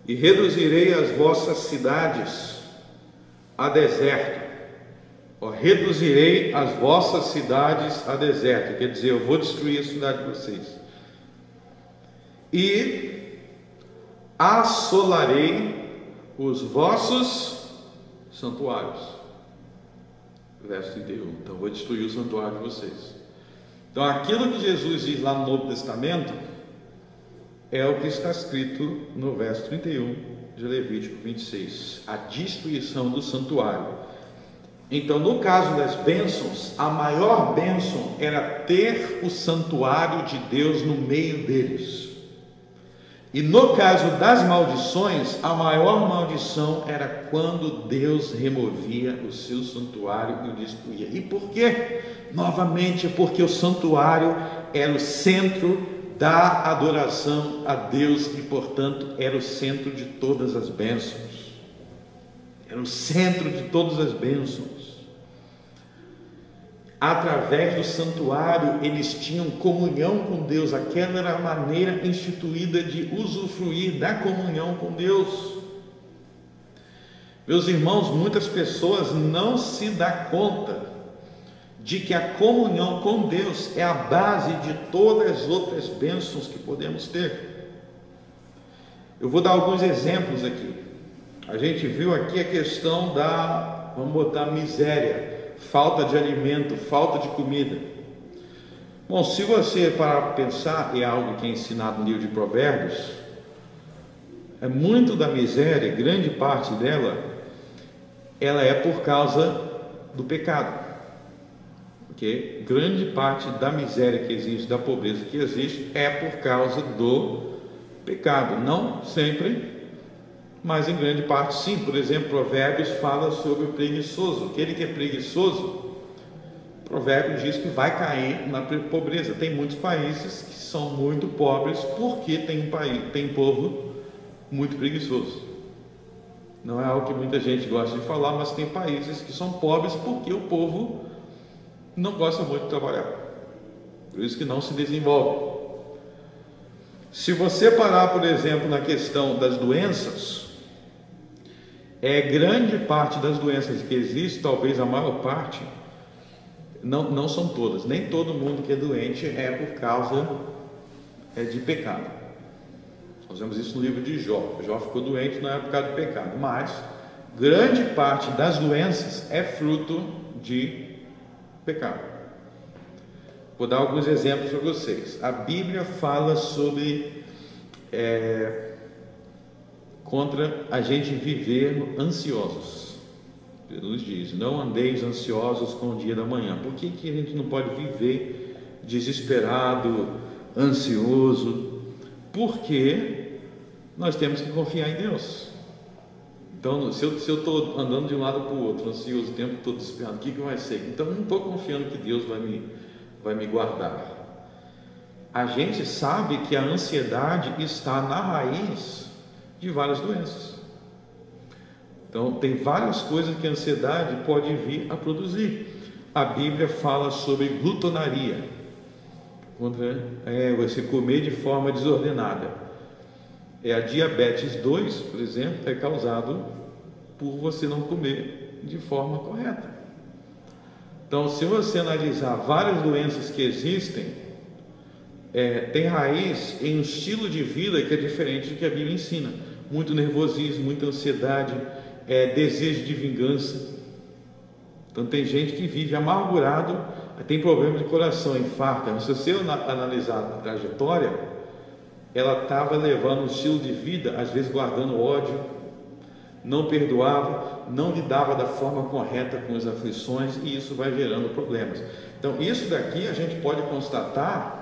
e reduzirei as vossas cidades a deserto. Reduzirei as vossas cidades a deserto, quer dizer, eu vou destruir a cidade de vocês. E assolarei os vossos santuários. Verso 31. Então vou destruir o santuário de vocês. Então aquilo que Jesus diz lá no Novo Testamento é o que está escrito no verso 31 de Levítico 26. A destruição do santuário. Então, no caso das bênçãos, a maior bênção era ter o santuário de Deus no meio deles. E no caso das maldições, a maior maldição era quando Deus removia o seu santuário e o destruía. E por quê? Novamente, porque o santuário era o centro da adoração a Deus e, portanto, era o centro de todas as bênçãos. Era o centro de todas as bênçãos. Através do santuário, eles tinham comunhão com Deus. Aquela era a maneira instituída de usufruir da comunhão com Deus. Meus irmãos, muitas pessoas não se dão conta de que a comunhão com Deus é a base de todas as outras bênçãos que podemos ter. Eu vou dar alguns exemplos aqui. A gente viu aqui a questão da, vamos botar, miséria, falta de alimento, falta de comida. Bom, se você parar para pensar, é algo que é ensinado no livro de Provérbios, é muito da miséria, grande parte dela, ela é por causa do pecado. Porque grande parte da miséria que existe, da pobreza que existe, é por causa do pecado. Não sempre, mas em grande parte sim. Por exemplo, Provérbios fala sobre o preguiçoso. Aquele que é preguiçoso, Provérbios diz que vai cair na pobreza. Tem muitos países que são muito pobres porque tem povo muito preguiçoso. Não é algo que muita gente gosta de falar, mas tem países que são pobres porque o povo não gosta muito de trabalhar. Por isso que não se desenvolve. Se você parar, por exemplo, na questão das doenças, grande parte das doenças que existem, talvez a maior parte, não são todas, nem todo mundo que é doente é por causa de pecado. Nós vemos isso no livro de Jó. Jó ficou doente não é por causa de pecado, mas grande parte das doenças é fruto de pecado. Vou dar alguns exemplos para vocês. A Bíblia fala sobre contra a gente viver ansiosos. Jesus diz: não andeis ansiosos com o dia da manhã. Por que a gente não pode viver desesperado, ansioso? Porque nós temos que confiar em Deus. Então, se eu estou andando de um lado para o outro, ansioso o tempo todo, desesperado, o que vai ser? Então, eu não estou confiando que Deus vai me guardar. A gente sabe que a ansiedade está na raiz de várias doenças. Então, tem várias coisas que a ansiedade pode vir a produzir. A Bíblia fala sobre glutonaria, quando você comer de forma desordenada. A diabetes 2, por exemplo, é causado por você não comer de forma correta. Então, se você analisar várias doenças que existem, tem raiz em um estilo de vida que é diferente do que a Bíblia ensina. Muito nervosismo, muita ansiedade, desejo de vingança. Então tem gente que vive amargurado, tem problema de coração, infarta. Mas se você analisar a trajetória, ela estava levando um estilo de vida, às vezes guardando ódio, não perdoava, não lidava da forma correta com as aflições, e isso vai gerando problemas. Então isso daqui a gente pode constatar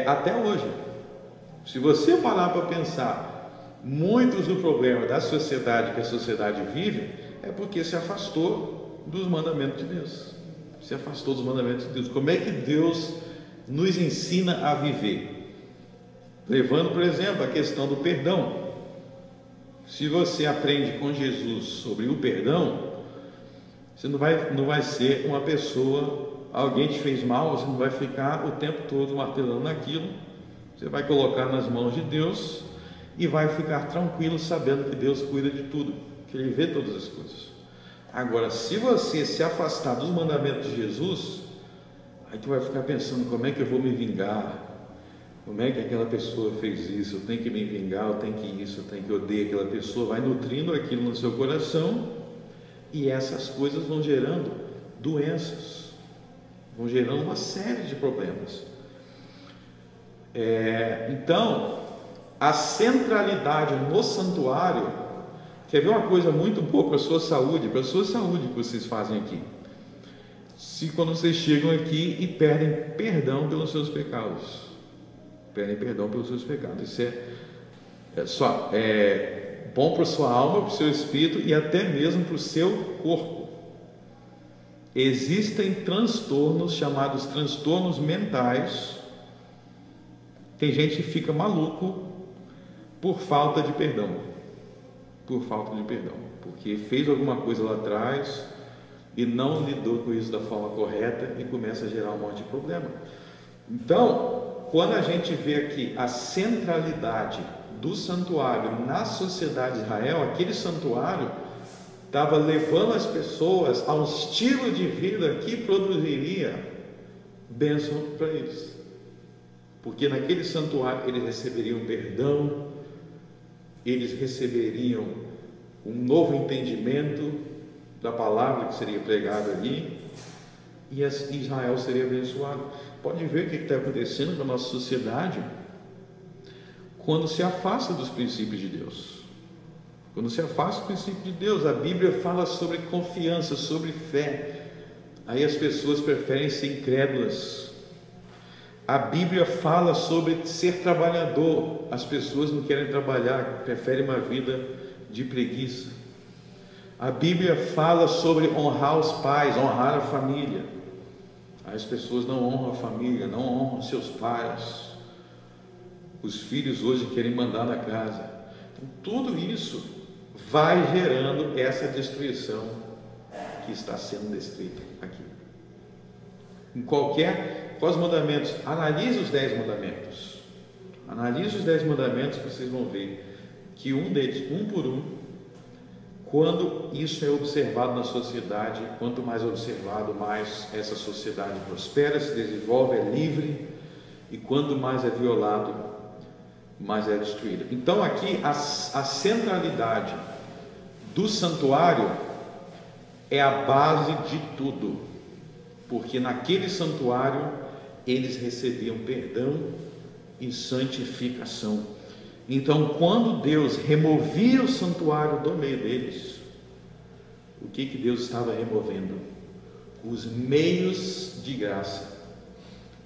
até hoje. Se você parar para pensar, muitos do problema da sociedade que a sociedade vive é porque se afastou dos mandamentos de Deus. Se afastou dos mandamentos de Deus. Como é que Deus nos ensina a viver? Levando, por exemplo, a questão do perdão. Se você aprende com Jesus sobre o perdão, você não vai ser uma pessoa, alguém te fez mal, você não vai ficar o tempo todo martelando naquilo. Você vai colocar nas mãos de Deus e vai ficar tranquilo sabendo que Deus cuida de tudo, que Ele vê todas as coisas. Agora, se você se afastar dos mandamentos de Jesus, aí tu vai ficar pensando, como é que eu vou me vingar? Como é que aquela pessoa fez isso? Eu tenho que me vingar, eu tenho que isso, eu tenho que odiar aquela pessoa. Vai nutrindo aquilo no seu coração, e essas coisas vão gerando doenças, vão gerando uma série de problemas. Então, a centralidade no santuário, quer ver uma coisa muito boa para a sua saúde que vocês fazem aqui? Se quando vocês chegam aqui e pedem perdão pelos seus pecados, isso é bom para a sua alma, para o seu espírito e até mesmo para o seu corpo. Existem transtornos chamados transtornos mentais. Tem gente que fica maluco por falta de perdão, porque fez alguma coisa lá atrás e não lidou com isso da forma correta e começa a gerar um monte de problema. Então, quando a gente vê aqui a centralidade do santuário na sociedade de Israel, aquele santuário estava levando as pessoas a um estilo de vida que produziria bênção para eles, porque naquele santuário eles receberiam perdão, eles receberiam um novo entendimento da palavra que seria pregada ali, e Israel seria abençoado. Pode ver o que está acontecendo com a nossa sociedade quando se afasta dos princípios de Deus. Quando se afasta dos princípios de Deus, a Bíblia fala sobre confiança, sobre fé. Aí as pessoas preferem ser incrédulas. A Bíblia fala sobre ser trabalhador. As pessoas não querem trabalhar, preferem uma vida de preguiça. A Bíblia fala sobre honrar os pais, honrar a família. As pessoas não honram a família, não honram seus pais. Os filhos hoje querem mandar na casa. Então, tudo isso vai gerando essa destruição que está sendo descrita aqui. Quais mandamentos? Analise os 10 mandamentos. Analise os 10 mandamentos, que vocês vão ver que um deles, um por um, quando isso é observado na sociedade, quanto mais observado, mais essa sociedade prospera, se desenvolve, é livre, e quanto mais é violado, mais é destruída. Então aqui a centralidade do santuário é a base de tudo, porque naquele santuário eles recebiam perdão e santificação. Então, quando Deus removia o santuário do meio deles, o que Deus estava removendo? Os meios de graça,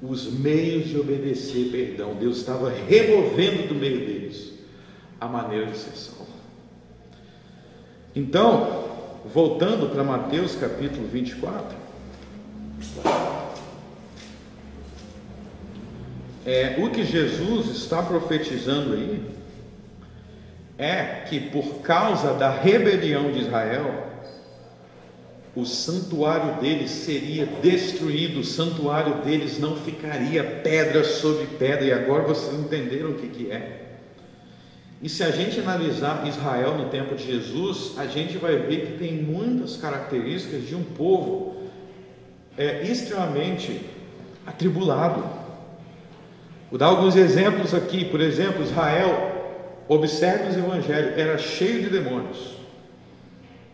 os meios de obedecer perdão. Deus estava removendo do meio deles a maneira de ser salvo. Então, voltando para Mateus capítulo 24, o que Jesus está profetizando aí é que por causa da rebelião de Israel, o santuário deles seria destruído, o santuário deles não ficaria pedra sobre pedra, e agora vocês entenderam o que é. E se a gente analisar Israel no tempo de Jesus, a gente vai ver que tem muitas características de um povo extremamente atribulado. Vou dar alguns exemplos aqui. Por exemplo, Israel, observe os evangelhos, era cheio de demônios.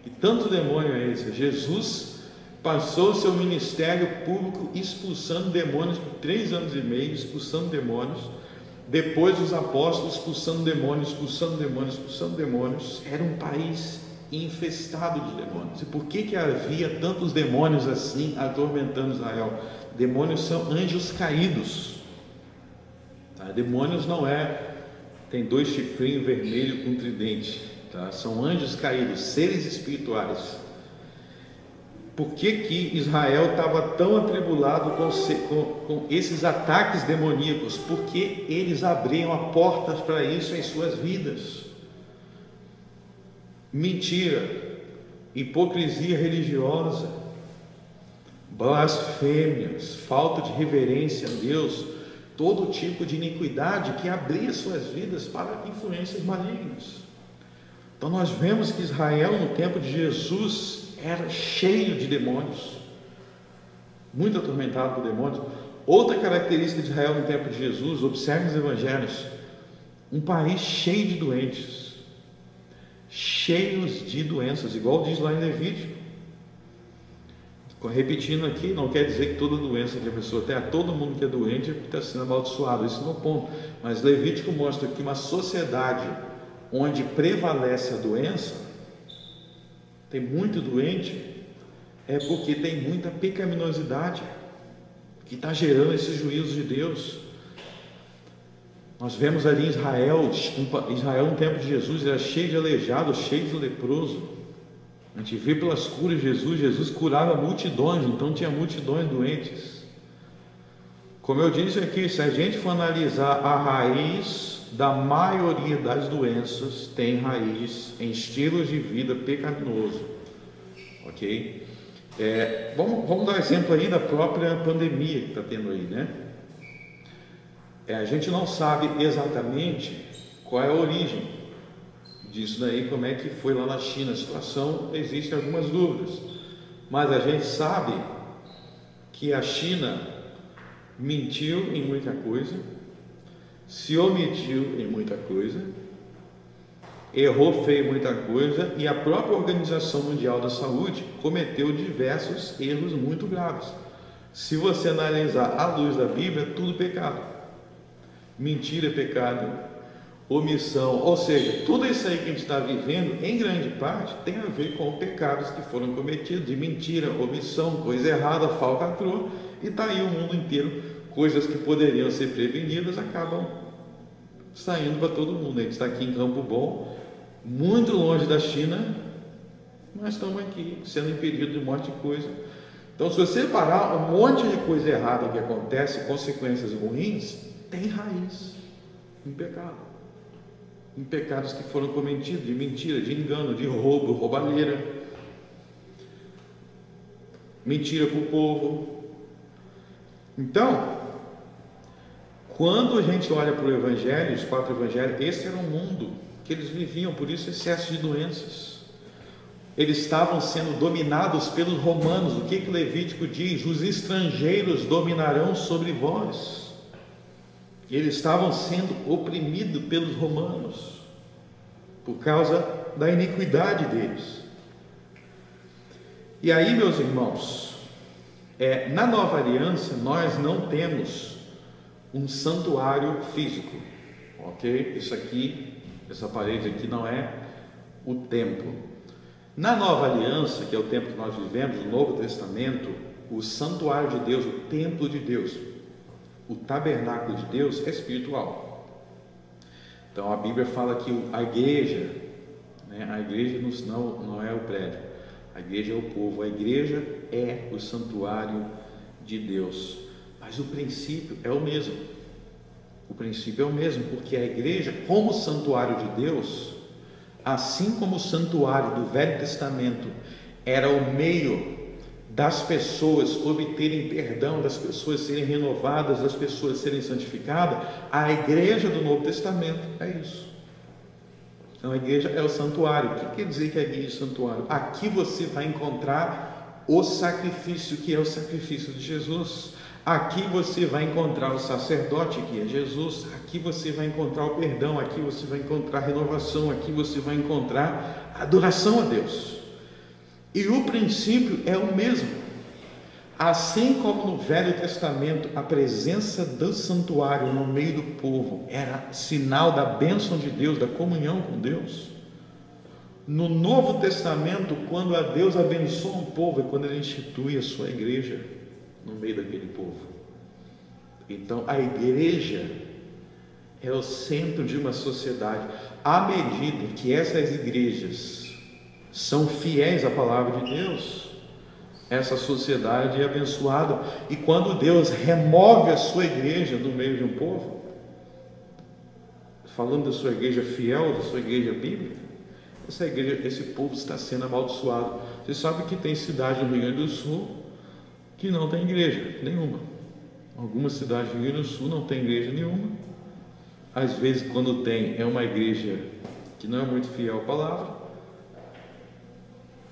E tanto demônio é esse? Jesus passou seu ministério público expulsando demônios por 3 anos e meio, expulsando demônios. Depois os apóstolos expulsando demônios, expulsando demônios, expulsando demônios. Era um país infestado de demônios. E por que havia tantos demônios assim atormentando Israel? Demônios são anjos caídos. Tá? Demônios não tem 2 chifrinhos vermelhos com tridente. Tá? São anjos caídos, seres espirituais. Por que Israel estava tão atribulado com esses ataques demoníacos? Porque eles abriam a porta para isso em suas vidas. Mentira, hipocrisia religiosa, blasfêmias, falta de reverência a Deus, todo tipo de iniquidade que abria suas vidas para influências malignas. Então nós vemos que Israel no tempo de Jesus era cheio de demônios, muito atormentado por demônios. Outra característica de Israel no tempo de Jesus, observe os evangelhos, um país cheio de doentes, cheios de doenças, igual diz lá em Levítico. Repetindo aqui, não quer dizer que toda doença que a pessoa tem, todo mundo que é doente está sendo amaldiçoado, isso não é o ponto. Mas Levítico mostra que uma sociedade onde prevalece a doença, tem muito doente, é porque tem muita pecaminosidade que está gerando esses juízos de Deus. Nós vemos ali em Israel no tempo de Jesus, era cheio de aleijado, cheio de leproso. A gente vê pelas curas de Jesus curava multidões, então tinha multidões doentes. Como eu disse aqui, se a gente for analisar a raiz da maioria das doenças, tem raiz em estilos de vida pecaminoso, ok? Vamos dar um exemplo aí da própria pandemia que está tendo aí, né? A gente não sabe exatamente qual é a origem disso daí, como é que foi lá na China a situação, existem algumas dúvidas, mas a gente sabe que a China mentiu em muita coisa, se omitiu em muita coisa, errou feio em muita coisa, e a própria Organização Mundial da Saúde cometeu diversos erros muito graves. Se você analisar à luz da Bíblia, tudo pecado. Mentira é pecado, omissão, ou seja, tudo isso aí que a gente está vivendo, em grande parte, tem a ver com pecados que foram cometidos, de mentira, omissão, coisa errada, falcatrua, e está aí o mundo inteiro, coisas que poderiam ser prevenidas, acabam saindo para todo mundo. A gente está aqui em Campo Bom, muito longe da China, mas estamos aqui, sendo impedidos de um monte de coisa. Então, se você parar, um monte de coisa errada que acontece, consequências ruins, tem raiz em pecado, em pecados que foram cometidos, de mentira, de engano, de roubo, roubalheira, mentira para o povo. Então, quando a gente olha para o Evangelho, os 4 Evangelhos, esse era o mundo que eles viviam, por isso excesso de doenças. Eles estavam sendo dominados pelos romanos. O que Levítico diz? Os estrangeiros dominarão sobre vós. Eles estavam sendo oprimidos pelos romanos por causa da iniquidade deles. E aí, meus irmãos, na Nova Aliança nós não temos um santuário físico, ok? Isso aqui, essa parede aqui não é o templo. Na Nova Aliança, que é o tempo que nós vivemos, no Novo Testamento, o santuário de Deus, o templo de Deus, o tabernáculo de Deus é espiritual. Então a Bíblia fala que a igreja, né, a igreja não é o prédio, a igreja é o povo, a igreja é o santuário de Deus. Mas o princípio é o mesmo. O princípio é o mesmo, porque a igreja, como santuário de Deus, assim como o santuário do Velho Testamento era o meio das pessoas obterem perdão, das pessoas serem renovadas, das pessoas serem santificadas, a igreja do Novo Testamento é isso. Então a igreja é o santuário. O que quer dizer que a igreja é o santuário? Aqui você vai encontrar o sacrifício, que é o sacrifício de Jesus. Aqui você vai encontrar o sacerdote, que é Jesus. Aqui você vai encontrar o perdão. Aqui você vai encontrar a renovação. Aqui você vai encontrar a adoração a Deus. E o princípio é o mesmo. Assim como no Velho Testamento a presença do santuário no meio do povo era sinal da bênção de Deus, da comunhão com Deus, no Novo Testamento, quando a Deus abençoa um povo, é quando Ele institui a sua igreja no meio daquele povo. Então a igreja é o centro de uma sociedade. À medida que essas igrejas são fiéis à palavra de Deus, essa sociedade é abençoada. E quando Deus remove a sua igreja do meio de um povo, falando da sua igreja fiel, da sua igreja bíblica, essa igreja, esse povo está sendo amaldiçoado. Você sabe que tem cidade no Rio Grande do Sul que não tem igreja nenhuma. Algumas cidades do Rio Grande do Sul não tem igreja nenhuma. Às vezes, quando tem, é uma igreja que não é muito fiel à palavra.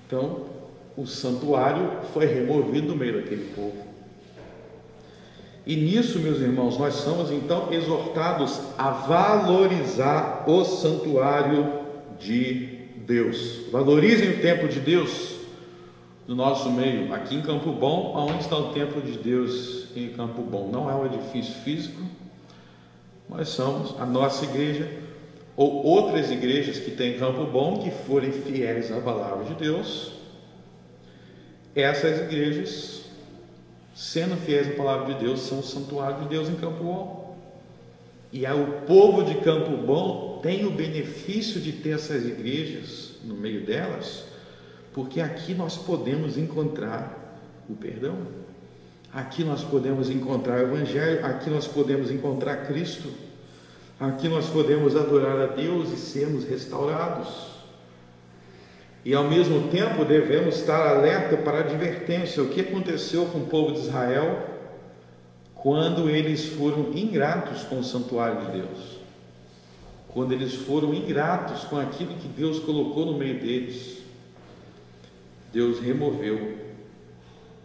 Então, o santuário foi removido do meio daquele povo. E nisso, meus irmãos, nós somos então exortados a valorizar o santuário de Deus. Valorizem o templo de Deus no nosso meio. Aqui em Campo Bom, aonde está o templo de Deus em Campo Bom? Não é um edifício físico. Nós somos a nossa igreja, ou outras igrejas que têm Campo Bom, que forem fiéis à palavra de Deus. Essas igrejas, sendo fiéis à palavra de Deus, são o santuário de Deus em Campo Bom. E o povo de Campo Bom tem o benefício de ter essas igrejas no meio delas, porque aqui nós podemos encontrar o perdão, aqui nós podemos encontrar o Evangelho, aqui nós podemos encontrar Cristo, aqui nós podemos adorar a Deus e sermos restaurados. E ao mesmo tempo devemos estar alerta para a advertência. O que aconteceu com o povo de Israel quando eles foram ingratos com o santuário de Deus? Quando eles foram ingratos com aquilo que Deus colocou no meio deles, Deus removeu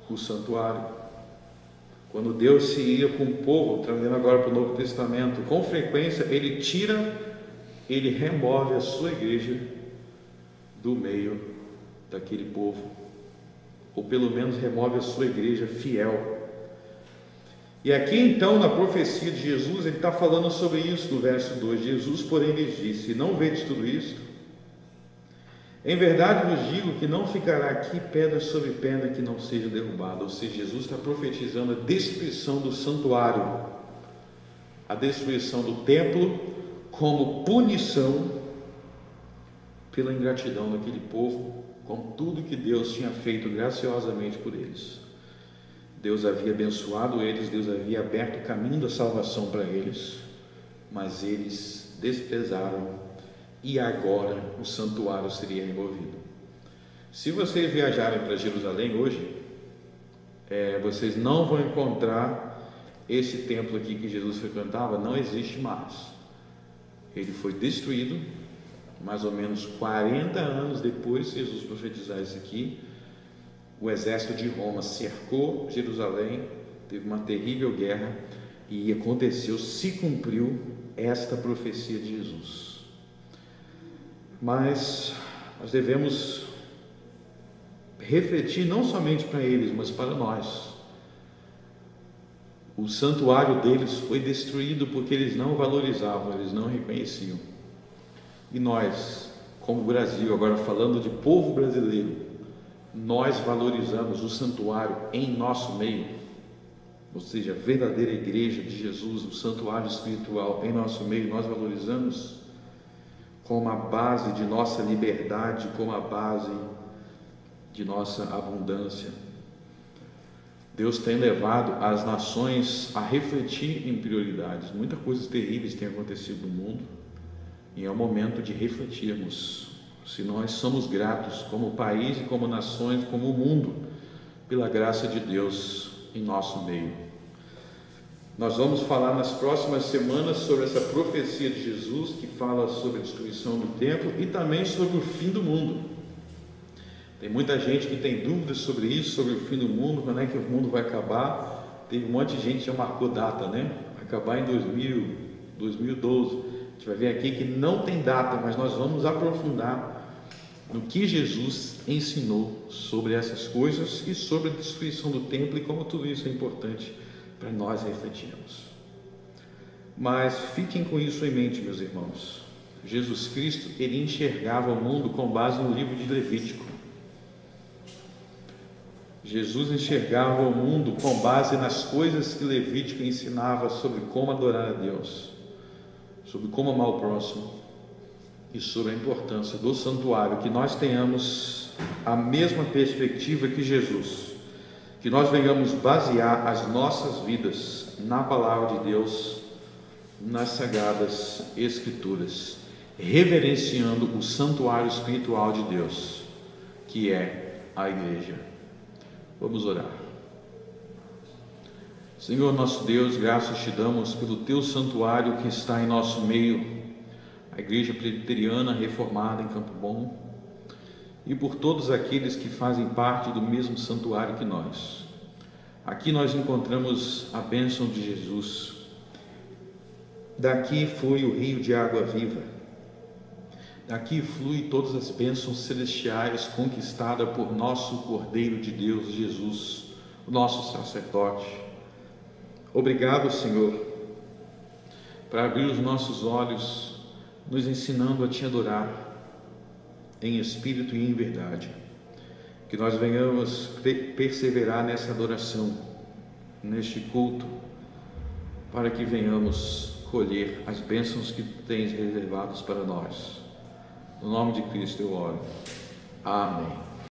o santuário. Quando Deus se ia com o povo, trazendo agora para o Novo Testamento, com frequência Ele remove a sua igreja do meio daquele povo, ou pelo menos remove a sua igreja fiel. E aqui então, na profecia de Jesus, ele está falando sobre isso no verso 2. Jesus, porém, lhes disse: não vedes tudo isto? Em verdade vos digo que não ficará aqui pedra sobre pedra que não seja derrubada. Ou seja, Jesus está profetizando a destruição do santuário, a destruição do templo, como punição pela ingratidão daquele povo, com tudo que Deus tinha feito graciosamente por eles. Deus havia abençoado eles, Deus havia aberto o caminho da salvação para eles, mas eles desprezaram, e agora o santuário seria removido. Se vocês viajarem para Jerusalém hoje, vocês não vão encontrar esse templo aqui que Jesus frequentava, não existe mais. Ele foi destruído. Mais ou menos 40 anos depois de Jesus profetizar isso aqui, o exército de Roma cercou Jerusalém, teve uma terrível guerra, e aconteceu, se cumpriu esta profecia de Jesus. Mas nós devemos refletir não somente para eles, mas para nós. O santuário deles foi destruído porque eles não valorizavam, eles não reconheciam. E nós, como Brasil, agora falando de povo brasileiro, nós valorizamos o santuário em nosso meio, ou seja, a verdadeira igreja de Jesus, o santuário espiritual em nosso meio, nós valorizamos como a base de nossa liberdade, como a base de nossa abundância. Deus tem levado as nações a refletir em prioridades. Muitas coisas terríveis têm acontecido no mundo, e é o momento de refletirmos se nós somos gratos como país e como nações, como mundo, pela graça de Deus em nosso meio. Nós vamos falar nas próximas semanas sobre essa profecia de Jesus, que fala sobre a destruição do templo e também sobre o fim do mundo. Tem muita gente que tem dúvidas sobre isso, sobre o fim do mundo, quando é que o mundo vai acabar. Tem um monte de gente que já marcou data, né? Vai acabar em 2012. A gente vai ver aqui que não tem data, mas nós vamos aprofundar no que Jesus ensinou sobre essas coisas e sobre a destruição do templo e como tudo isso é importante para nós refletirmos. Mas fiquem com isso em mente, meus irmãos. Jesus Cristo, ele enxergava o mundo com base no livro de Levítico. Jesus enxergava o mundo com base nas coisas que Levítico ensinava sobre como adorar a Deus, sobre como amar o próximo e sobre a importância do santuário, que nós tenhamos a mesma perspectiva que Jesus, que nós venhamos basear as nossas vidas na palavra de Deus, nas sagradas Escrituras, reverenciando o santuário espiritual de Deus, que é a igreja. Vamos orar. Senhor nosso Deus, graças te damos pelo teu santuário que está em nosso meio, a Igreja Presbiteriana Reformada em Campo Bom, e por todos aqueles que fazem parte do mesmo santuário que nós. Aqui nós encontramos a bênção de Jesus. Daqui flui o rio de água viva. Daqui flui todas as bênçãos celestiais conquistadas por nosso Cordeiro de Deus, Jesus, o nosso sacerdote. Obrigado, Senhor, para abrir os nossos olhos, nos ensinando a te adorar em espírito e em verdade. Que nós venhamos perseverar nessa adoração, neste culto, para que venhamos colher as bênçãos que tens reservadas para nós. No nome de Cristo eu oro. Amém.